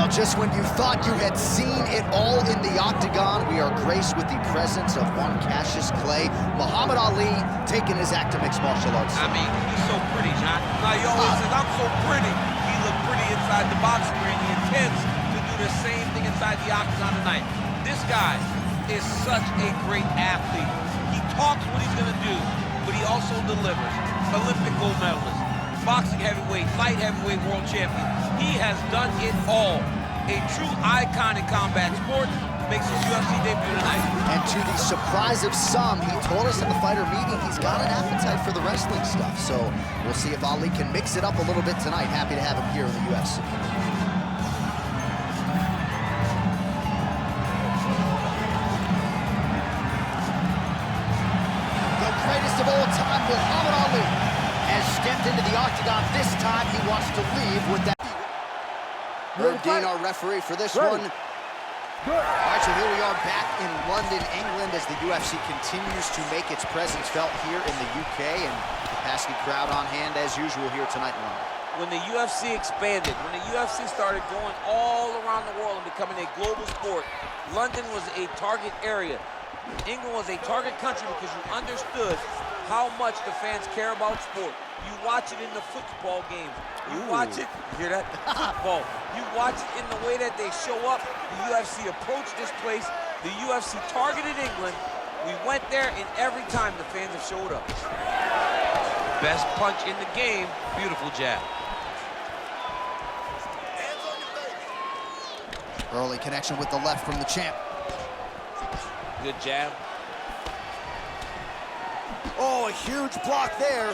Now, just when you thought you had seen it all in the octagon, we are graced with the presence of one Cassius Clay, Muhammad Ali, taking his act of mixed martial arts. I mean, he's so pretty, John. Like he always says, I'm so pretty. He looked pretty inside the boxing ring. He intends to do the same thing inside the octagon tonight. This guy is such a great athlete. He talks what he's gonna do, but he also delivers. Olympic gold medalist, boxing heavyweight, light heavyweight world champion. He has done it all. A true icon in combat sport, makes his UFC debut tonight. And to the surprise of some, he told us in the fighter meeting he's got an appetite for the wrestling stuff. So we'll see if Ali can mix it up a little bit tonight. Happy to have him here in the UFC. The greatest of all time, Muhammad Ali, has stepped into the octagon. This time he wants to leave with that. Herb Dean, our referee for this one. All right, so here we are back in London, England, as the UFC continues to make its presence felt here in the UK, and capacity crowd on hand as usual here tonight in London. When the UFC expanded, when the UFC started going all around the world and becoming a global sport, London was a target area. England was a target country because you understood how much the fans care about sport. You watch it in the football games. You watch it, you hear that? Football. You watch it in the way that they show up. The UFC approached this place. The UFC targeted England. We went there, and every time the fans have showed up. Best punch in the game, beautiful jab. Early connection with the left from the champ. Good jab. Oh, a huge block there.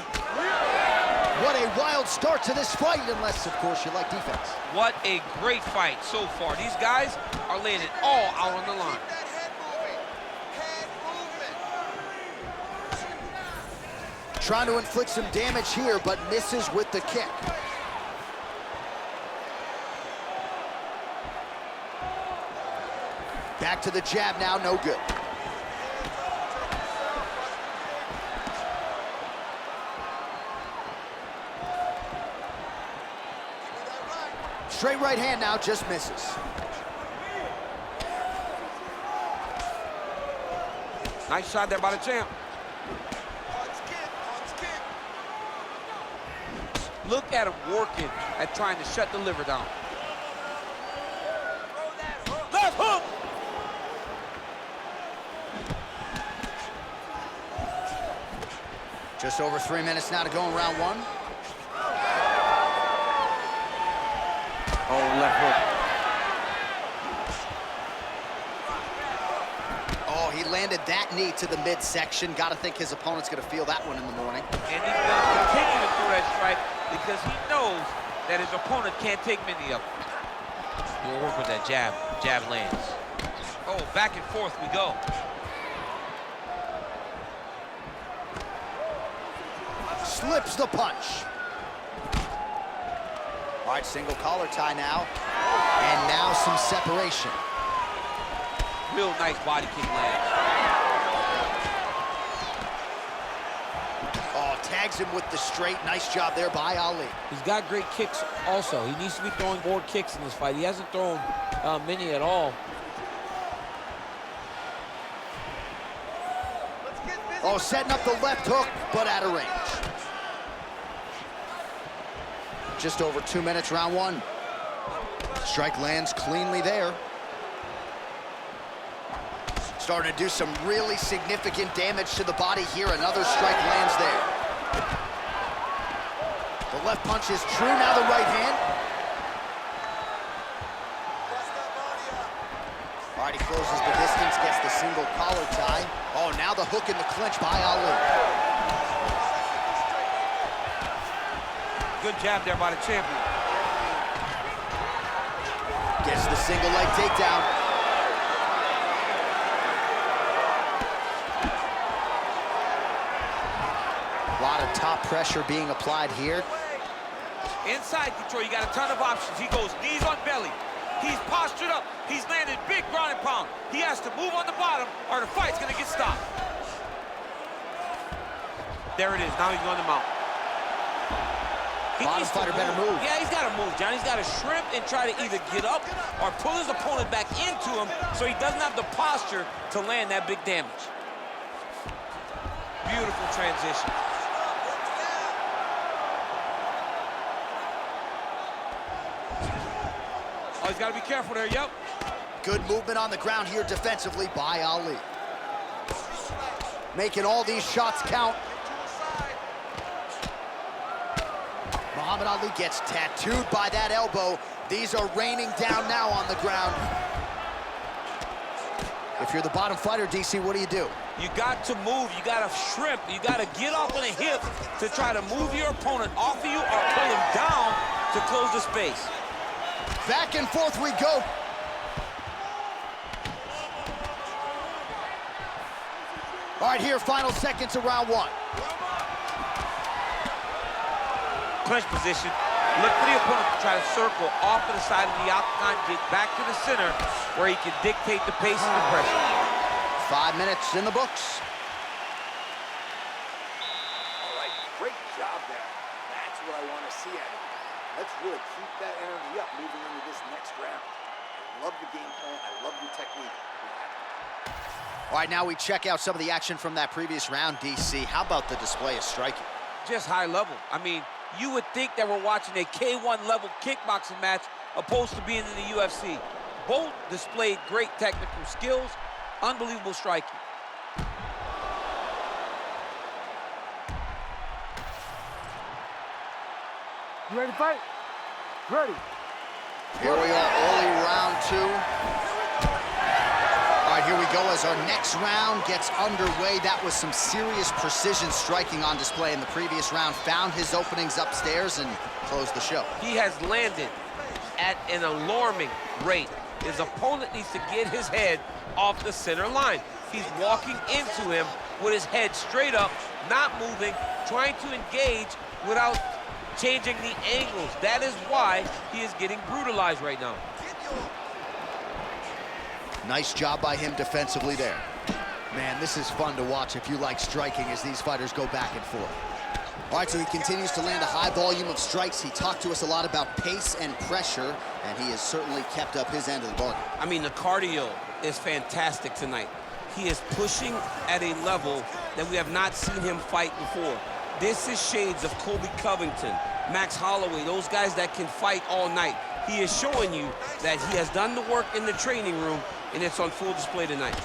What a wild start to this fight, unless, of course, you like defense. What a great fight so far. These guys are laying it all out on the line. Trying to inflict some damage here, but misses with the kick. Back to the jab now, no good. Straight right hand now, just misses. Nice shot there by the champ. Look at him working at trying to shut the liver down. Left hook! Just over 3 minutes now to go in round one. Oh, left hook. Oh, he landed that knee to the midsection. Got to think his opponent's going to feel that one in the morning. And he's going to continue to throw that strike because he knows that his opponent can't take many of them. We'll work with that jab. Jab lands. Oh, back and forth we go. Slips the punch. All right, single collar tie now. And now some separation. Real nice body kick lands. Oh, tags him with the straight. Nice job there by Ali. He's got great kicks also. He needs to be throwing more kicks in this fight. He hasn't thrown many at all. Oh, setting up the left hook, but out of range. Just over 2 minutes, round one. Strike lands cleanly there. Starting to do some really significant damage to the body here. Another strike lands there. The left punch is true, now the right hand. All right, he closes the distance, gets the single collar tie. Oh, now the hook in the clinch by Ali. Good jab there by the champion. Gets the single leg takedown. A lot of top pressure being applied here. Inside control, you got a ton of options. He goes knees on belly. He's postured up. He's landed big ground and pound. He has to move on the bottom or the fight's gonna get stopped. There it is, now he's on the mount. Bottom fighter better move. Yeah, he's gotta move. Johnny's got to shrimp and try to either get up or pull his opponent back into him so he doesn't have the posture to land that big damage. Beautiful transition. Oh, he's got to be careful there, yep. Good movement on the ground here defensively by Ali. Making all these shots count. Muhammad Ali gets tattooed by that elbow. These are raining down now on the ground. If you're the bottom fighter, DC, what do? You got to move, you got to shrimp, you got to get off on a hip to try to move your opponent off of you or pull him down to close the space. Back and forth we go. All right, here, final seconds of round one. Clinch position. Look for the opponent to try to circle off of the side of the octagon, get back to the center where he can dictate the pace and the pressure. 5 minutes in the books. All right, great job there. That's what I want to see out of you. Let's really keep that energy up moving into this next round. I love the game plan. I love your technique. All right, now we check out some of the action from that previous round, DC. How about the display of striking? Just high level. I mean, you would think that we're watching a K1 level kickboxing match opposed to being in the UFC. Both displayed great technical skills, unbelievable striking. You ready to fight? Ready. Here we are, early round two. All right, here we go as our next round gets underway. That was some serious precision striking on display in the previous round. Found his openings upstairs and closed the show. He has landed at an alarming rate. His opponent needs to get his head off the center line. He's walking into him with his head straight up, not moving, trying to engage without changing the angles. That is why he is getting brutalized right now. Nice job by him defensively there. Man, this is fun to watch if you like striking as these fighters go back and forth. All right, so he continues to land a high volume of strikes. He talked to us a lot about pace and pressure, and he has certainly kept up his end of the bargain. I mean, the cardio is fantastic tonight. He is pushing at a level that we have not seen him fight before. This is shades of Colby Covington, Max Holloway, those guys that can fight all night. He is showing you that he has done the work in the training room, and it's on full display tonight.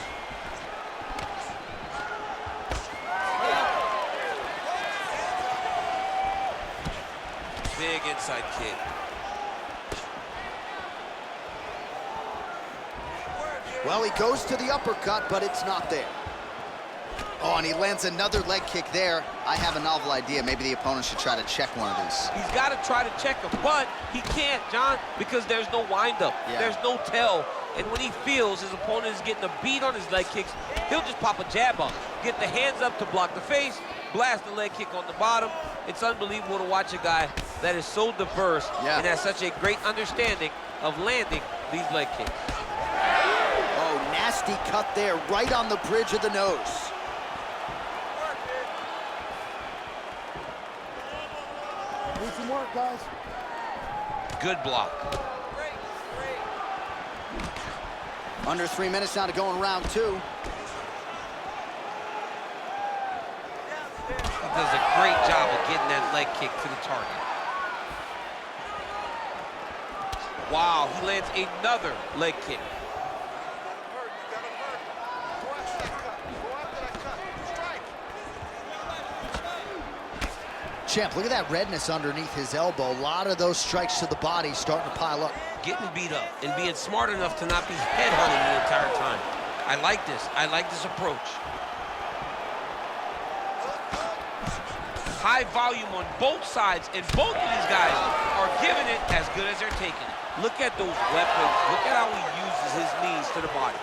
Big inside kick. Well, he goes to the uppercut, but it's not there. Oh, and he lands another leg kick there. I have a novel idea. Maybe the opponent should try to check one of these. He's got to try to check him, but he can't, John, because there's no windup. Yeah. There's no tell. And when he feels his opponent is getting a beat on his leg kicks, he'll just pop a jab up, get the hands up to block the face, blast the leg kick on the bottom. It's unbelievable to watch a guy that is so diverse and has such a great understanding of landing these leg kicks. Oh, nasty cut there, right on the bridge of the nose. Need some work, guys. Good block. Under 3 minutes now to go in round two. He does a great job of getting that leg kick to the target. Wow, he lands another leg kick. Champ, look at that redness underneath his elbow. A lot of those strikes to the body starting to pile up. Getting beat up and being smart enough to not be headhunting the entire time. I like this. I like this approach. High volume on both sides, and both of these guys are giving it as good as they're taking it. Look at those weapons. Look at how he uses his knees to the body.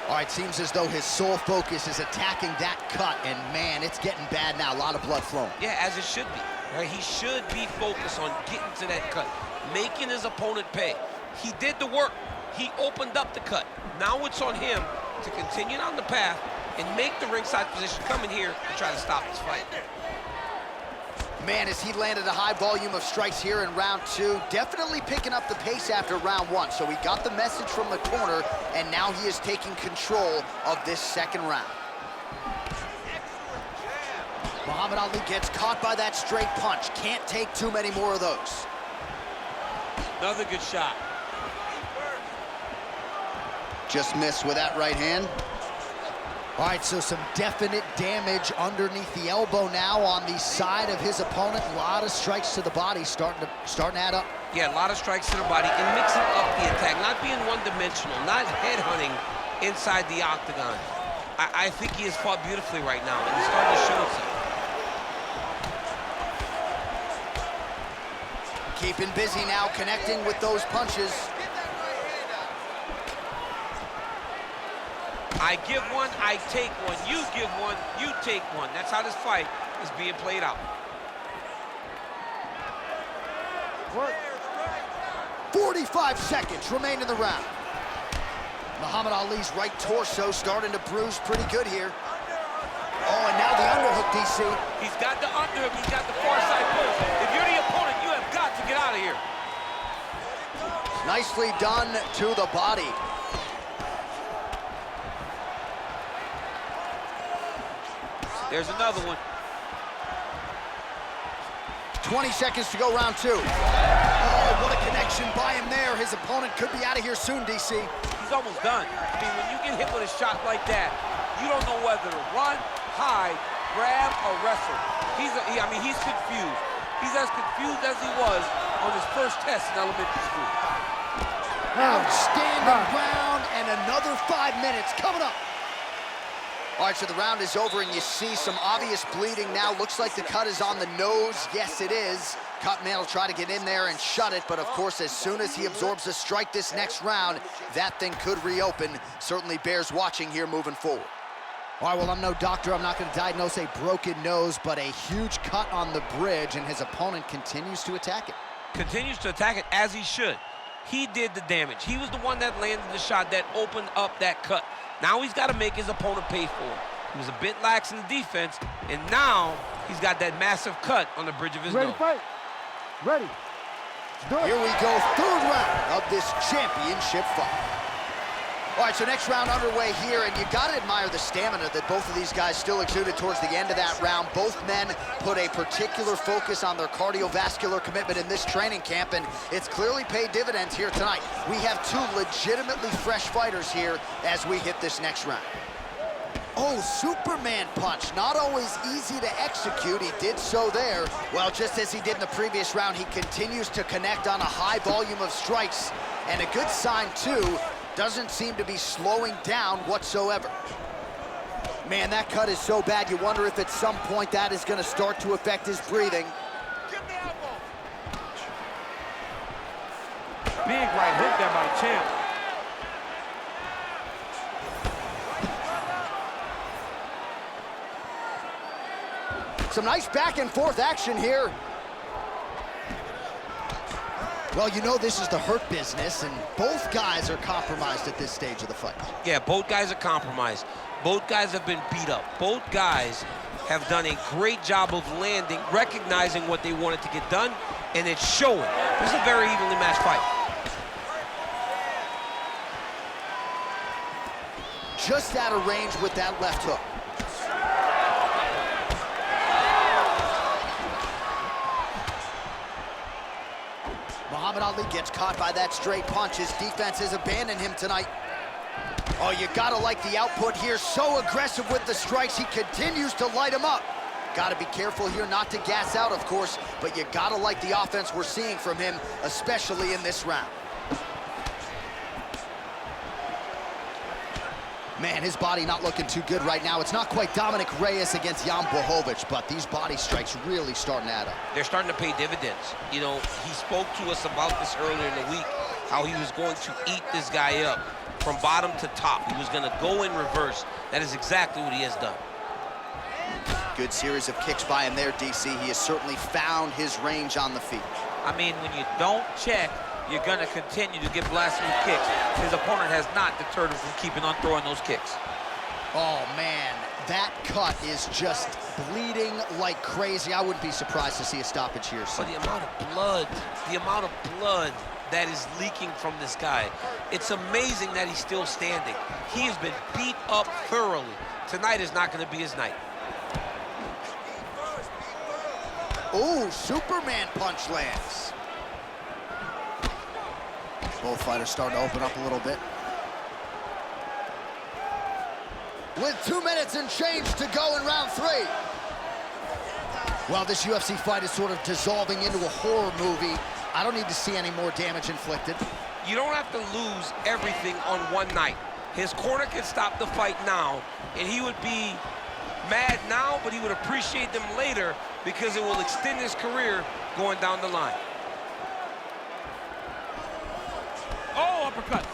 All right, seems as though his sole focus is attacking that cut, and man, it's getting bad now. A lot of blood flowing. Yeah, as it should be. Right? He should be focused on getting to that cut, making his opponent pay. He did the work. He opened up the cut. Now it's on him to continue on the path and make the ringside position come in here and try to stop this fight. Man, as he landed a high volume of strikes here in round 2, definitely picking up the pace after round 1. So he got the message from the corner, and now he is taking control of this second round. Muhammad Ali gets caught by that straight punch. Can't take too many more of those. Another good shot. Just missed with that right hand. All right, so some definite damage underneath the elbow now on the side of his opponent. A lot of strikes to the body starting to add up. Yeah, a lot of strikes to the body and mixing up the attack, not being one-dimensional, not headhunting inside the octagon. I think he has fought beautifully right now, and he's starting to show himself. Keeping busy now, connecting with those punches. I give one, I take one. You give one, you take one. That's how this fight is being played out. 45 seconds remain in the round. Muhammad Ali's right torso starting to bruise pretty good here. Oh, and now the underhook, DC. He's got the underhook, he's got the far side push. If you're the opponent, you have got to get out of here. Nicely done to the body. There's another one. 20 seconds to go, round 2. Oh, what a connection by him there. His opponent could be out of here soon, DC. He's almost done. I mean, when you get hit with a shot like that, you don't know whether to run, hide, grab, or wrestle. He's confused. He's as confused as he was on his first test in elementary school. Outstanding round, and another 5 minutes coming up. All right, so the round is over, and you see some obvious bleeding now. Looks like the cut is on the nose. Yes, it is. Cutman will try to get in there and shut it, but of course, as soon as he absorbs a strike this next round, that thing could reopen. Certainly bears watching here moving forward. All right, well, I'm no doctor. I'm not going to diagnose a broken nose, but a huge cut on the bridge, and his opponent continues to attack it. Continues to attack it as he should. He did the damage. He was the one that landed the shot that opened up that cut. Now he's got to make his opponent pay for it. He was a bit lax in the defense, and now he's got that massive cut on the bridge of his nose. Ready to fight? Ready. Here we go, third round of this championship fight. All right, so next round underway here, and you got to admire the stamina that both of these guys still exuded towards the end of that round. Both men put a particular focus on their cardiovascular commitment in this training camp, and it's clearly paid dividends here tonight. We have two legitimately fresh fighters here as we hit this next round. Oh, Superman punch. Not always easy to execute. He did so there. Well, just as he did in the previous round, he continues to connect on a high volume of strikes, and a good sign, too. Doesn't seem to be slowing down whatsoever. Man, that cut is so bad, you wonder if at some point that is going to start to affect his breathing. Big right hook there by Champ. Some nice back and forth action here. Well, you know this is the hurt business, and both guys are compromised at this stage of the fight. Yeah, both guys are compromised. Both guys have been beat up. Both guys have done a great job of landing, recognizing what they wanted to get done, and it's showing. This is a very evenly matched fight. Just out of range with that left hook. Muhammad Ali gets caught by that straight punch. His defense has abandoned him tonight. Oh, you gotta like the output here. So aggressive with the strikes. He continues to light him up. Gotta be careful here not to gas out, of course, but you gotta like the offense we're seeing from him, especially in this round. Man, his body not looking too good right now. It's not quite Dominic Reyes against Jan Blachowicz, but these body strikes really starting to add up. They're starting to pay dividends. You know, he spoke to us about this earlier in the week, how he was going to eat this guy up from bottom to top. He was going to go in reverse. That is exactly what he has done. Good series of kicks by him there, DC. He has certainly found his range on the feet. I mean, when you don't check, you're going to continue to get blasted with kicks. His opponent has not deterred him from keeping on throwing those kicks. Oh, man. That cut is just bleeding like crazy. I wouldn't be surprised to see a stoppage here. But the amount of blood that is leaking from this guy, it's amazing that he's still standing. He has been beat up thoroughly. Tonight is not going to be his night. Oh, Superman punch lands. Both fighters starting to open up a little bit. With 2 minutes and change to go in round 3. Well, this UFC fight is sort of dissolving into a horror movie. I don't need to see any more damage inflicted. You don't have to lose everything on one night. His corner can stop the fight now, and he would be mad now, but he would appreciate them later because it will extend his career going down the line. Oh, uppercut.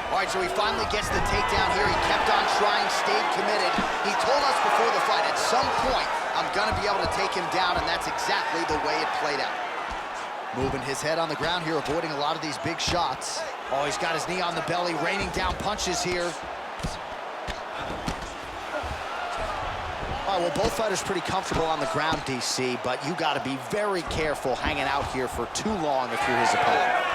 All right, so he finally gets the takedown here. He kept on trying, stayed committed. He told us before the fight, at some point, I'm gonna be able to take him down, and that's exactly the way it played out. Moving his head on the ground here, avoiding a lot of these big shots. Oh, he's got his knee on the belly, raining down punches here. All right, well, both fighters pretty comfortable on the ground, DC, but you gotta be very careful hanging out here for too long if you're his opponent.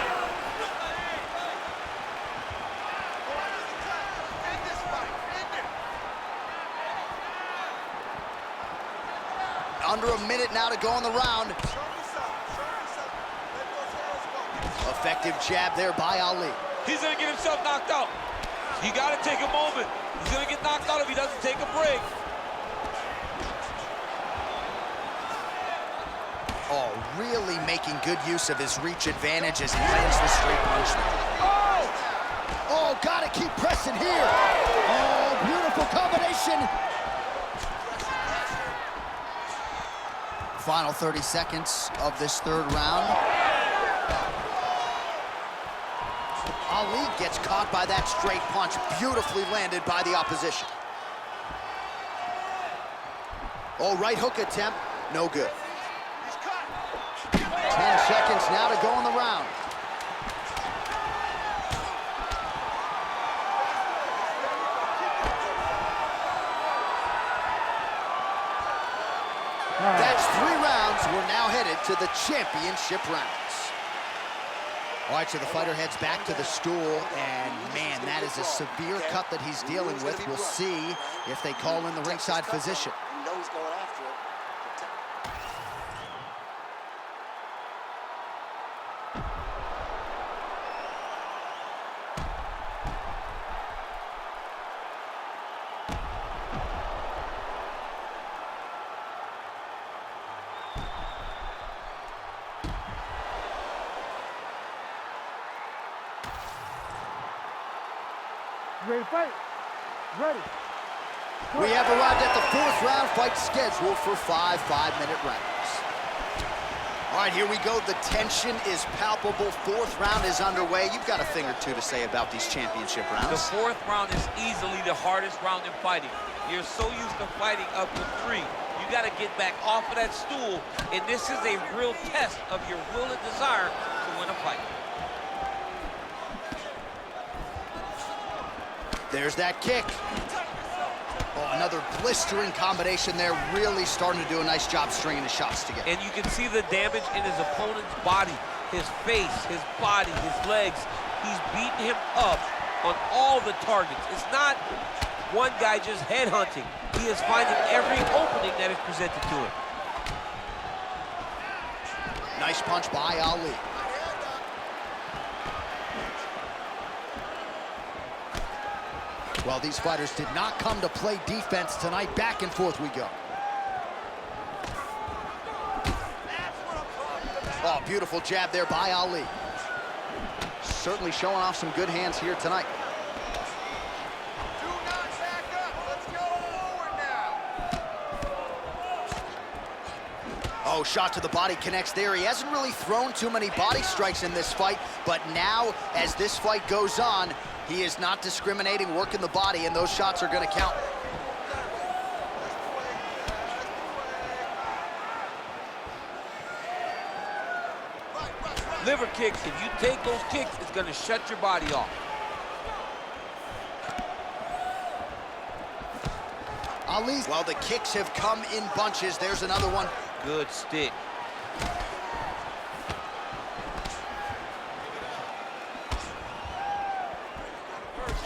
Under a minute now to go in the round. Effective jab there by Ali. He's gonna get himself knocked out. You gotta take a moment. He's gonna get knocked out if he doesn't take a break. Oh, really making good use of his reach advantage as he lands the straight punch. Oh, gotta keep pressing here. Oh, beautiful combination. Final 30 seconds of this third round. Ali gets caught by that straight punch, beautifully landed by the opposition. Oh, right hook attempt, no good. 10 seconds now to go in the round. That's 3 rounds. We're now headed to the championship rounds. All right, so the fighter heads back to the stool, and man, that is a severe cut that he's dealing with. We'll see if they call in the ringside physician. You know he's going after it. Ready to fight? Ready. We have arrived at the 4th round fight scheduled for 5 5-minute rounds. All right, here we go. The tension is palpable. 4th round is underway. You've got a thing or two to say about these championship rounds. The 4th round is easily the hardest round in fighting. You're so used to fighting up to 3. You got to get back off of that stool, and this is a real test of your will and desire to win a fight. There's that kick. Oh, another blistering combination there, really starting to do a nice job stringing the shots together. And you can see the damage in his opponent's body, his face, his body, his legs. He's beating him up on all the targets. It's not one guy just headhunting. He is finding every opening that is presented to him. Nice punch by Ali. Well, these fighters did not come to play defense tonight. Back and forth we go. Oh, beautiful jab there by Ali. Certainly showing off some good hands here tonight. Do not back up. Let's go forward now. Oh, shot to the body connects there. He hasn't really thrown too many body strikes in this fight, but now, as this fight goes on, he is not discriminating, working the body, and those shots are going to count. Liver kicks, if you take those kicks, it's gonna shut your body off. Ali's, well, the kicks have come in bunches. There's another one. Good stick.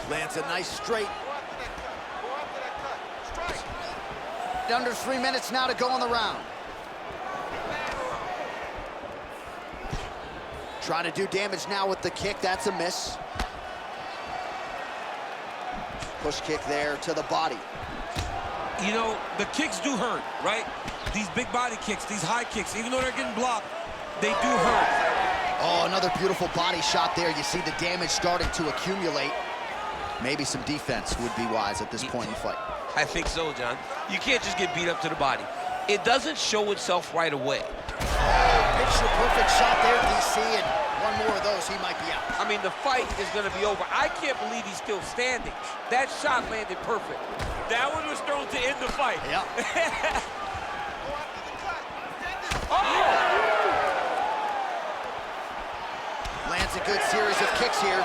Lands a nice straight. Under 3 minutes now to go in the round. Trying to do damage now with the kick. That's a miss. Push kick there to the body. You know, the kicks do hurt, right? These big body kicks, these high kicks, even though they're getting blocked, they do hurt. Oh, another beautiful body shot there. You see the damage starting to accumulate. Maybe some defense would be wise at this point in the fight. I think so, John. You can't just get beat up to the body. It doesn't show itself right away. Picture perfect shot there, DC, and one more of those, he might be out. I mean, the fight is gonna be over. I can't believe he's still standing. That shot landed perfect. That one was thrown to end the fight. Yeah. Oh! Lands a good series of kicks here.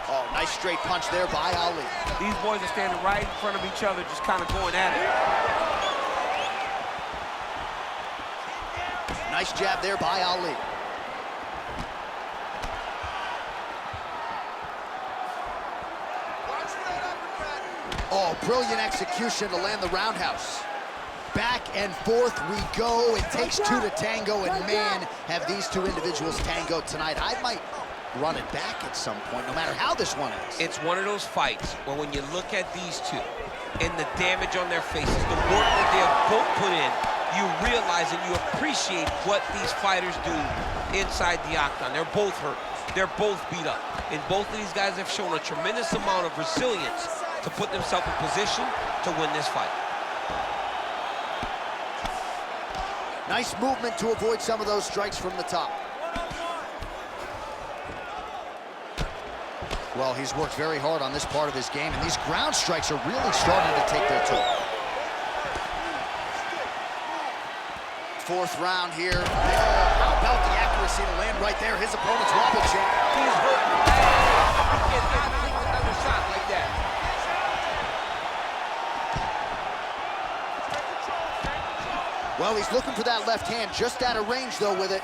Oh, nice straight punch there by Ali. These boys are standing right in front of each other, just kind of going at it. Nice jab there by Ali. Oh, brilliant execution to land the roundhouse. Back and forth we go. It takes two to tango, and man, have these two individuals tangoed tonight. I might run it back at some point, no matter how this one is. It's one of those fights where when you look at these two and the damage on their faces, the work that they have both put in, you realize and you appreciate what these fighters do inside the octagon. They're both hurt. They're both beat up. And both of these guys have shown a tremendous amount of resilience to put themselves in position to win this fight. Nice movement to avoid some of those strikes from the top. Well, he's worked very hard on this part of his game, and these ground strikes are really starting to take their toll. Fourth round here. How about the accuracy to land right there? His opponent's wobble check. He's hurt bad. He cannot take another shot like that. Well, he's looking for that left hand, just out of range, though, with it.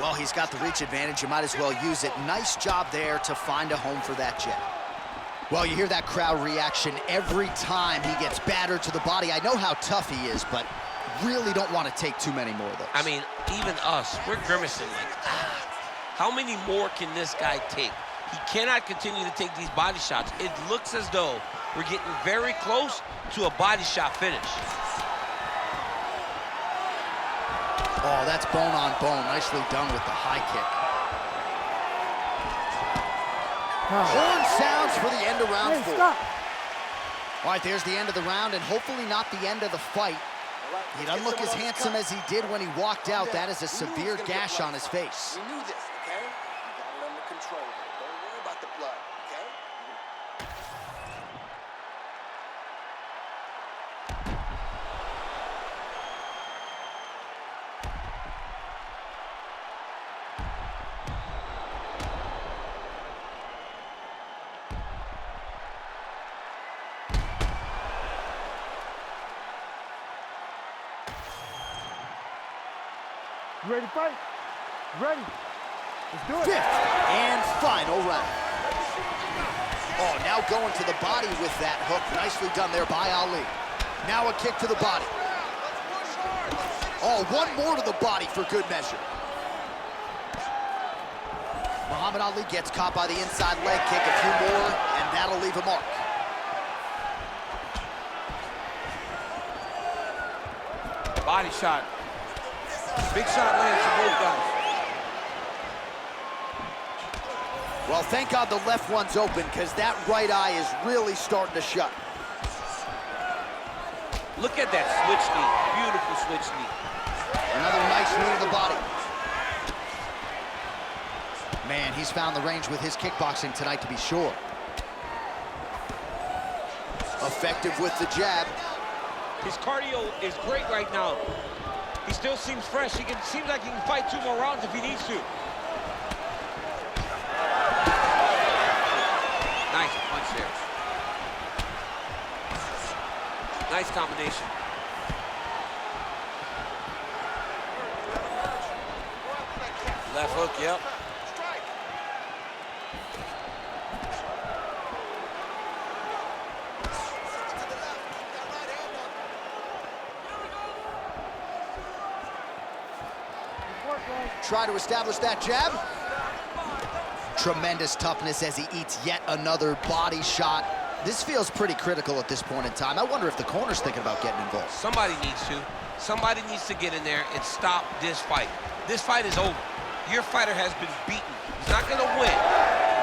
Well, he's got the reach advantage. You might as well use it. Nice job there to find a home for that jab. Well, you hear that crowd reaction every time he gets battered to the body. I know how tough he is, but really don't want to take too many more of those. I mean, even us, we're grimacing like, how many more can this guy take? He cannot continue to take these body shots. It looks as though we're getting very close to a body shot finish. Oh, that's bone on bone. Nicely done with the high kick. Horn sounds for the end of round 4. Stop. All right, there's the end of the round, and hopefully not the end of the fight. He doesn't look as handsome as he did when he walked out. That is a severe gash on his face. We knew this, okay? You got it under control. Don't worry about the blood, okay? You ready to fight? Ready. Let's do it. Fifth and final round. Oh, now going to the body with that hook. Nicely done there by Ali. Now a kick to the body. Oh, one more to the body for good measure. Muhammad Ali gets caught by the inside leg kick. A few more, and that'll leave a mark. Body shot. Big shot lands for both guys. Well, thank God the left one's open, because that right eye is really starting to shut. Look at that switch knee. Beautiful switch knee. Another nice knee to the body. Man, he's found the range with his kickboxing tonight, to be sure. Effective with the jab. His cardio is great right now. He still seems fresh. Seems like he can fight 2 more rounds if he needs to. Nice punch there. Nice combination. Left hook, yep. Try to establish that jab. Tremendous toughness as he eats yet another body shot. This feels pretty critical at this point in time. I wonder if the corner's thinking about getting involved. Somebody needs to. Somebody needs to get in there and stop this fight. This fight is over. Your fighter has been beaten. He's not going to win.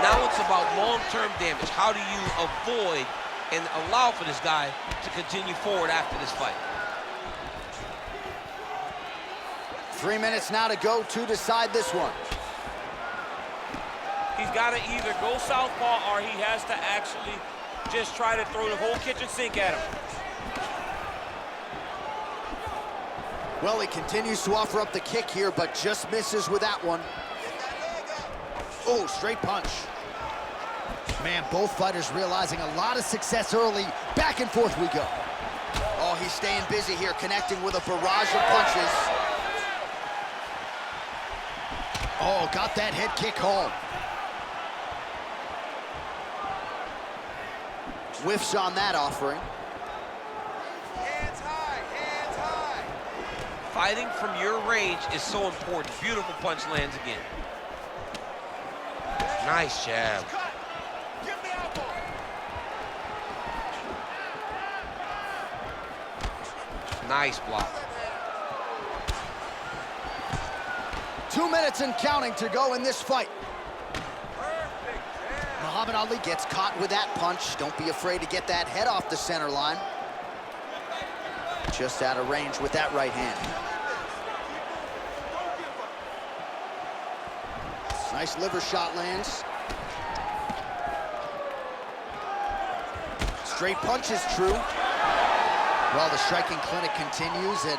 Now it's about long-term damage. How do you avoid and allow for this guy to continue forward after this fight? 3 minutes now to go to decide this one. He's got to either go southpaw or he has to actually just try to throw the whole kitchen sink at him. Well, he continues to offer up the kick here, but just misses with that one. Oh, straight punch. Man, both fighters realizing a lot of success early. Back and forth we go. Oh, he's staying busy here, connecting with a barrage of punches. Oh, got that head kick home. Whiffs on that offering. Hands high, hands high. Fighting from your range is so important. Beautiful punch lands again. Nice jab. Cut. Give me elbow. Nice block. 2 minutes and counting to go in this fight. Muhammad Ali gets caught with that punch. Don't be afraid to get that head off the center line. Just out of range with that right hand. Nice liver shot lands. Straight punch is true. Well, the striking clinic continues, and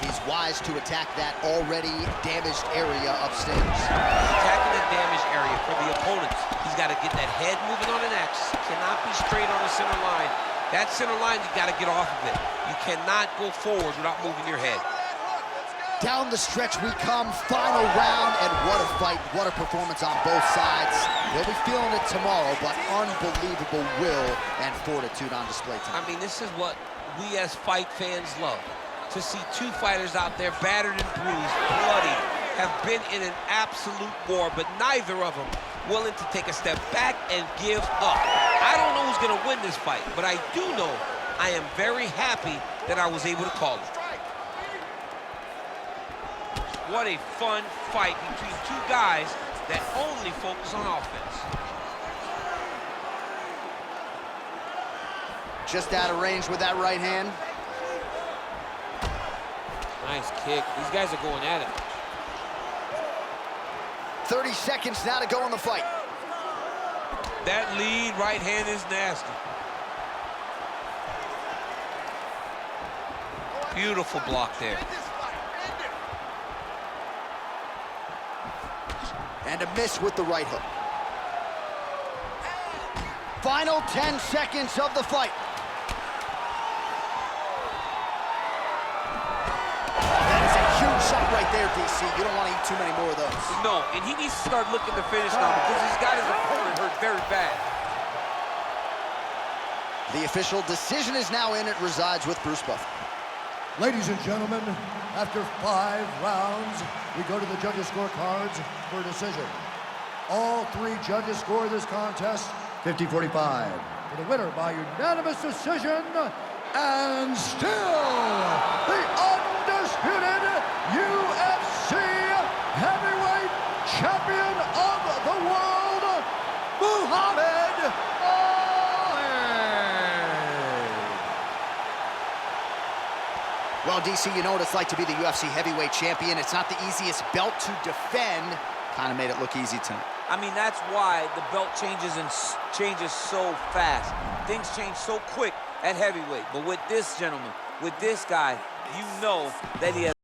he's wise to attack that already damaged area upstairs. Attacking the damaged area for the opponents. He's got to get that head moving on an axis. Cannot be straight on the center line. That center line, you got to get off of it. You cannot go forward without moving your head. Down the stretch we come, final round, and what a fight, what a performance on both sides. They'll be feeling it tomorrow, but unbelievable will and fortitude on display tonight. I mean, this is what we as fight fans love. To see 2 fighters out there battered and bruised, bloody, have been in an absolute war, but neither of them willing to take a step back and give up. I don't know who's gonna win this fight, but I do know I am very happy that I was able to call it. What a fun fight between 2 guys that only focus on offense. Just out of range with that right hand. Nice kick. These guys are going at it. 30 seconds now to go in the fight. That lead right hand is nasty. Beautiful block there. And a miss with the right hook. Final 10 seconds of the fight. That is a huge shot right there, DC. You don't want to eat too many more of those. No, and he needs to start looking to finish now because he's got his opponent hurt very bad. The official decision is now in. It resides with Bruce Buffer. Ladies and gentlemen, after 5 rounds, we go to the judges' scorecards for a decision. All 3 judges score this contest 50-45. For the winner by unanimous decision, and still the undisputed UFC heavyweight champion of the world, Muhammad Ali. Well, DC, you know what it's like to be the UFC heavyweight champion. It's not the easiest belt to defend. Kind of made it look easy tonight. I mean, that's why the belt changes so fast. Things change so quick at heavyweight. But with this gentleman, with this guy, you know that he has